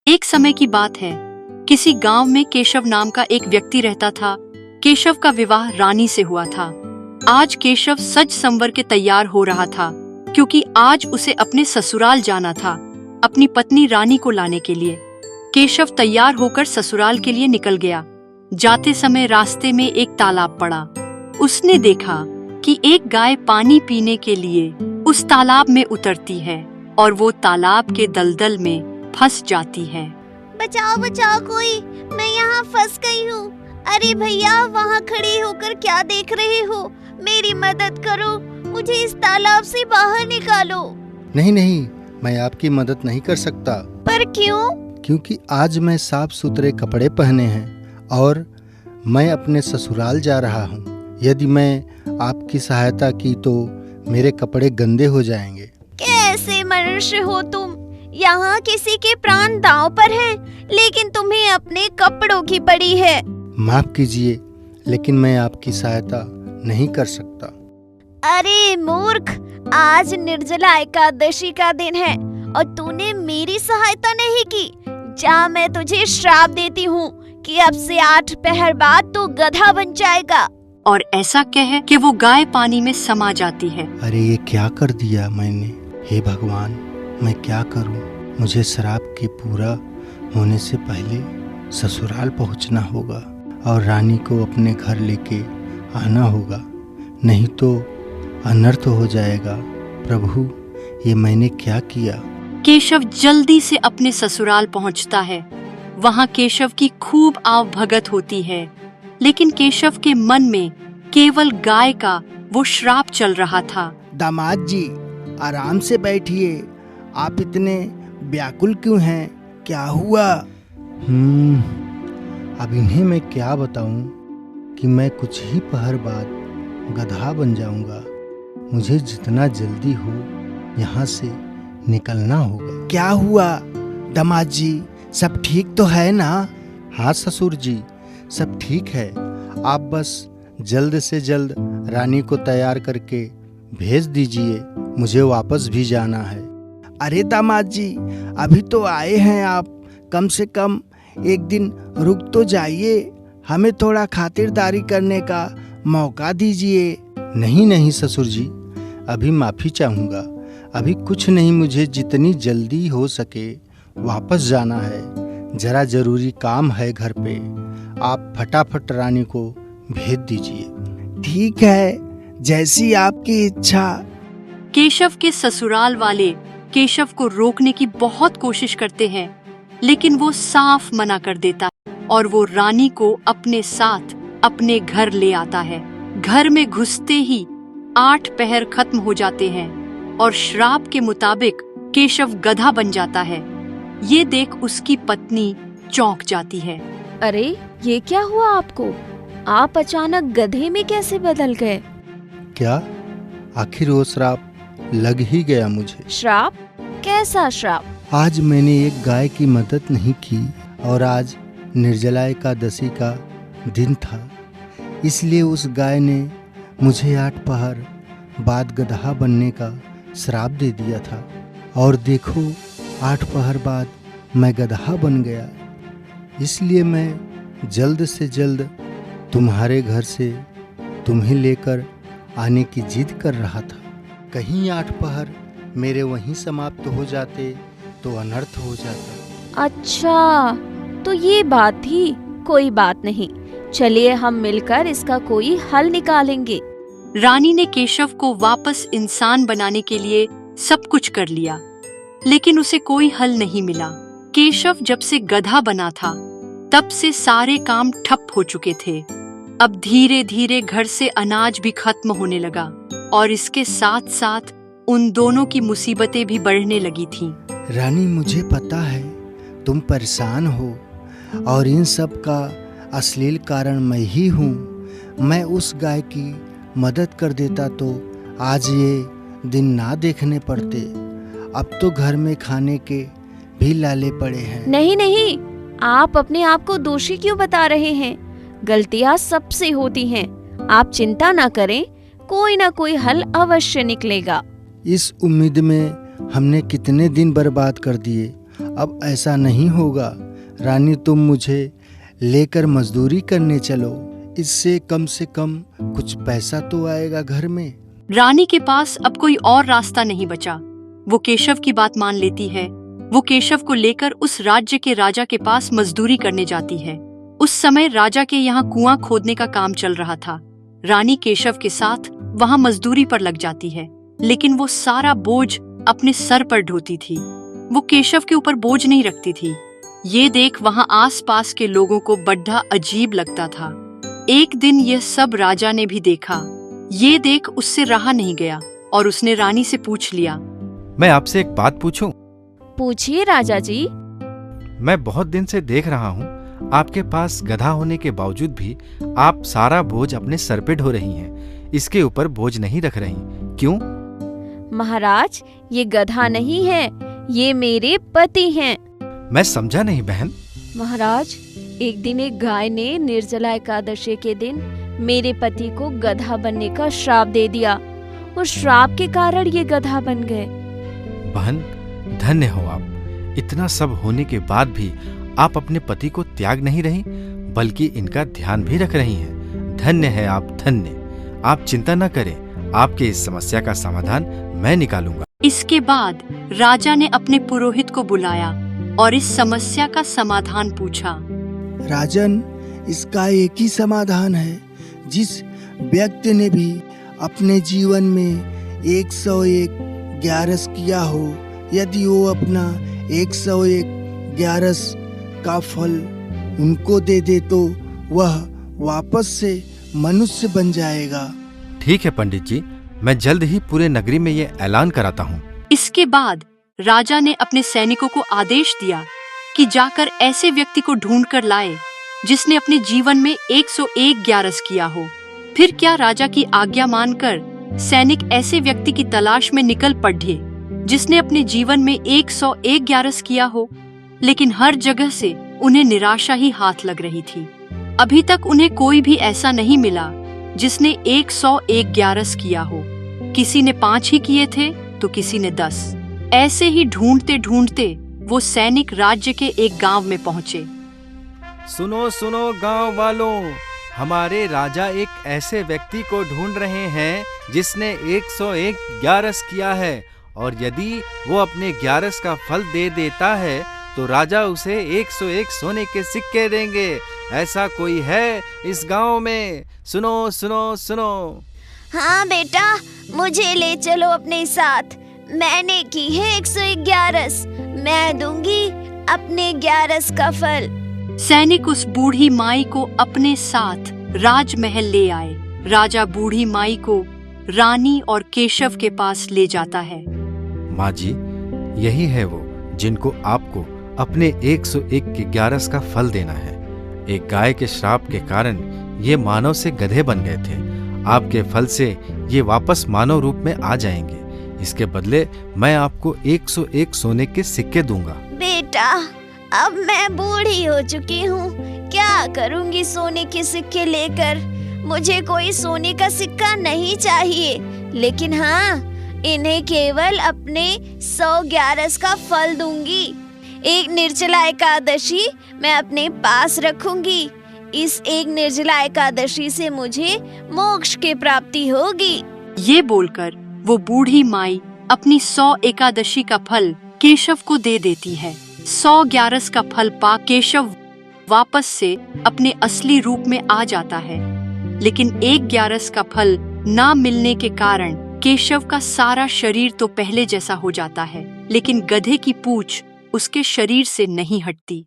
एक समय की बात है, किसी गांव में केशव नाम का एक व्यक्ति रहता था। केशव का विवाह रानी से हुआ था। आज केशव सज संवर के तैयार हो रहा था, क्योंकि आज उसे अपने ससुराल जाना था, अपनी पत्नी रानी को लाने के लिए। केशव तैयार होकर ससुराल के लिए निकल गया। जाते समय रास्ते में एक तालाब पड़ा। उसने देखा कि एक गाय पानी पीने के लिए उस तालाब में उतरती है और वो तालाब के दलदल में फंस जाती है। बचाओ बचाओ कोई, मैं यहाँ फंस गई हूँ। अरे भैया, वहाँ खड़े होकर क्या देख रहे हो? मेरी मदद करो, मुझे इस तालाब से बाहर निकालो। नहीं नहीं, मैं आपकी मदद नहीं कर सकता। पर क्यों? क्योंकि आज मैं साफ सुथरे कपड़े पहने हैं और मैं अपने ससुराल जा रहा हूँ। यदि मैं आपकी सहायता की तो मेरे कपड़े गंदे हो जाएंगे। कैसे मनुष्य हो तुम? यहाँ किसी के प्राण दांव पर हैं, लेकिन तुम्हें अपने कपड़ों की पड़ी है। माफ कीजिए, लेकिन मैं आपकी सहायता नहीं कर सकता। अरे मूर्ख, आज निर्जला एकादशी का दिन है और तूने मेरी सहायता नहीं की। जा, मैं तुझे श्राप देती हूँ कि अब से 8 पहर बाद तू गधा बन जाएगा। और ऐसा कह के वो गाय पानी में समा जाती है। अरे ये क्या कर दिया मैंने? हे भगवान, मैं क्या करूं? मुझे श्राप के पूरा होने से पहले ससुराल पहुंचना होगा और रानी को अपने घर लेके आना होगा, नहीं तो अनर्थ हो जाएगा। प्रभु, ये मैंने क्या किया? केशव जल्दी से अपने ससुराल पहुंचता है। वहां केशव की खूब आवभगत होती है, लेकिन केशव के मन में केवल गाय का वो श्राप चल रहा था। दामाद जी, आराम से बैठिए। आप इतने व्याकुल क्यों हैं? क्या हुआ? अब इन्हें मैं क्या बताऊं कि मैं कुछ ही पहर बाद गधा बन जाऊंगा। मुझे जितना जल्दी हो यहाँ से निकलना होगा। क्या हुआ दामाद जी? सब ठीक तो है ना? हाँ ससुर जी, सब ठीक है। आप बस जल्द से जल्द रानी को तैयार करके भेज दीजिए, मुझे वापस भी जाना है। अरे दामाद जी, अभी तो आए हैं आप, कम से कम एक दिन रुक तो जाइए। हमें थोड़ा खातिरदारी करने का मौका दीजिए। नहीं नहीं ससुर जी, अभी माफ़ी चाहूँगा। अभी कुछ नहीं, मुझे जितनी जल्दी हो सके वापस जाना है। जरा ज़रूरी काम है घर पे। आप फटाफट रानी को भेज दीजिए। ठीक है, जैसी आपकी इच्छा। केशव के ससुराल वाले केशव को रोकने की बहुत कोशिश करते हैं, लेकिन वो साफ मना कर देता है और वो रानी को अपने साथ अपने घर ले आता है। घर में घुसते ही 8 पहर खत्म हो जाते हैं और श्राप के मुताबिक केशव गधा बन जाता है। ये देख उसकी पत्नी चौंक जाती है। अरे, ये क्या हुआ आपको? आप अचानक गधे में कैसे बदल गए? क्या? आखिर वो श्राप लग ही गया मुझे। श्राप? कैसा श्राप? आज मैंने एक गाय की मदद नहीं की और आज निर्जला एकादशी का दिन था, इसलिए उस गाय ने मुझे 8 पहर बाद गधा बनने का श्राप दे दिया था। और देखो, 8 पहर बाद मैं गधा बन गया। इसलिए मैं जल्द से जल्द तुम्हारे घर से तुम्हें लेकर आने की जिद कर रहा था। कहीं 8 पहर मेरे वहीं समाप्त हो जाते तो अनर्थ हो जाता। अच्छा, तो ये बात थी। कोई बात नहीं, चलिए हम मिलकर इसका कोई हल निकालेंगे। रानी ने केशव को वापस इंसान बनाने के लिए सब कुछ कर लिया, लेकिन उसे कोई हल नहीं मिला। केशव जब से गधा बना था, तब से सारे काम ठप हो चुके थे। अब धीरे धीरे घर से अनाज भी खत्म होने लगा और इसके साथ साथ उन दोनों की मुसीबतें भी बढ़ने लगी थीं। रानी, मुझे पता है तुम परेशान हो और इन सब का अश्लील कारण मैं ही हूँ। मैं उस गाय की मदद कर देता तो आज ये दिन ना देखने पड़ते। अब तो घर में खाने के भी लाले पड़े हैं। नहीं नहीं, आप अपने आप को दोषी क्यों बता रहे हैं? गलतियाँ सबसे होती हैं। आप चिंता ना करें, कोई ना कोई हल अवश्य निकलेगा। इस उम्मीद में हमने कितने दिन बर्बाद कर दिए अब ऐसा नहीं होगा। रानी, तुम मुझे लेकर मजदूरी करने चलो, इससे कम से कम कुछ पैसा तो आएगा घर में। रानी के पास अब कोई और रास्ता नहीं बचा। वो केशव की बात मान लेती है। वो केशव को लेकर उस राज्य के राजा के पास मजदूरी करने जाती है। उस समय राजा के यहाँ कुआं खोदने का काम चल रहा था। रानी केशव के साथ वहाँ मजदूरी पर लग जाती है, लेकिन वो सारा बोझ अपने सर पर ढोती थी। वो केशव के ऊपर बोझ नहीं रखती थी। ये देख वहाँ आसपास के लोगों को बड़ा अजीब लगता था। एक दिन यह सब राजा ने भी देखा। ये देख उससे रहा नहीं गया और उसने रानी से पूछ लिया, मैं आपसे एक बात पूछूं? पूछिए राजा जी। मैं बहुत दिन से देख रहा हूँ आपके पास गधा होने के बावजूद भी आप सारा बोझ अपने सर पे ढो रही हैं, इसके ऊपर बोझ नहीं रख रही, क्यों? महाराज, ये गधा नहीं है, ये मेरे पति हैं। मैं समझा नहीं बहन। महाराज, एक दिन एक गाय ने निर्जला एकादशी के दिन मेरे पति को गधा बनने का श्राप दे दिया। उस श्राप के कारण ये गधा बन गए। बहन, धन्य हो आप। इतना सब होने के बाद भी आप अपने पति को त्याग नहीं रही, बल्कि इनका ध्यान भी रख रही हैं। धन्य है आप, धन्य। आप चिंता न करें, आपके इस समस्या का समाधान मैं निकालूंगा। इसके बाद राजा ने अपने पुरोहित को बुलाया और इस समस्या का समाधान पूछा। राजन, इसका एक ही समाधान है। जिस व्यक्ति ने भी अपने जीवन में 101 ग्यारस किया हो, यदि वो अपना 101 ग्यारस का फल उनको दे दे तो वह वापस से मनुष्य बन जाएगा। ठीक है पंडित जी, मैं जल्द ही पूरे नगरी में ये ऐलान कराता हूँ। इसके बाद राजा ने अपने सैनिकों को आदेश दिया कि जाकर ऐसे व्यक्ति को ढूंढ कर लाए जिसने अपने जीवन में 101 ग्यारस किया हो। फिर क्या राजा की आज्ञा मानकर सैनिक ऐसे व्यक्ति की तलाश में निकल पड़े जिसने अपने जीवन में 101 ग्यारस किया हो, लेकिन हर जगह से उन्हें निराशा ही हाथ लग रही थी। अभी तक उन्हें कोई भी ऐसा नहीं मिला जिसने 101 ग्यारस किया हो। किसी ने 5 ही किए थे तो किसी ने 10। ऐसे ही ढूंढते ढूंढते वो सैनिक राज्य के एक गांव में पहुंचे। सुनो सुनो गांव वालों, हमारे राजा एक ऐसे व्यक्ति को ढूंढ रहे हैं जिसने 101 ग्यारस किया है, और यदि वो अपने ग्यारस का फल दे देता है तो राजा उसे 101 सोने के सिक्के देंगे। ऐसा कोई है इस गांव में? सुनो सुनो सुनो। हाँ बेटा, मुझे ले चलो अपने साथ। मैंने की है 101 ग्यारस, मैं दूंगी अपने ग्यारस का फल। सैनिक उस बूढ़ी माई को अपने साथ राजमहल ले आए। राजा बूढ़ी माई को रानी और केशव के पास ले जाता है। माँ जी, यही है वो जिनको आपको अपने 101 के ग्यारस का फल देना है। एक गाय के श्राप के कारण ये मानव से गधे बन गए थे। आपके फल से ये वापस मानव रूप में आ जाएंगे। इसके बदले मैं आपको 101 सोने के सिक्के दूंगा। बेटा, अब मैं बूढ़ी हो चुकी हूँ, क्या करूँगी सोने के सिक्के लेकर? मुझे कोई सोने का सिक्का नहीं चाहिए, लेकिन हाँ, इन्हें केवल अपने 100 ग्यारस का फल दूंगी। एक निर्जला एकादशी मैं अपने पास रखूंगी। इस एक निर्जला एकादशी से मुझे मोक्ष की प्राप्ति होगी। ये बोलकर वो बूढ़ी माई अपनी 100 एकादशी का फल केशव को दे देती है। 100 ग्यारस का फल पा केशव वापस से अपने असली रूप में आ जाता है, लेकिन 1 ग्यारस का फल ना मिलने के कारण केशव का सारा शरीर तो पहले जैसा हो जाता है, लेकिन गधे की पूंछ उसके शरीर से नहीं हटती।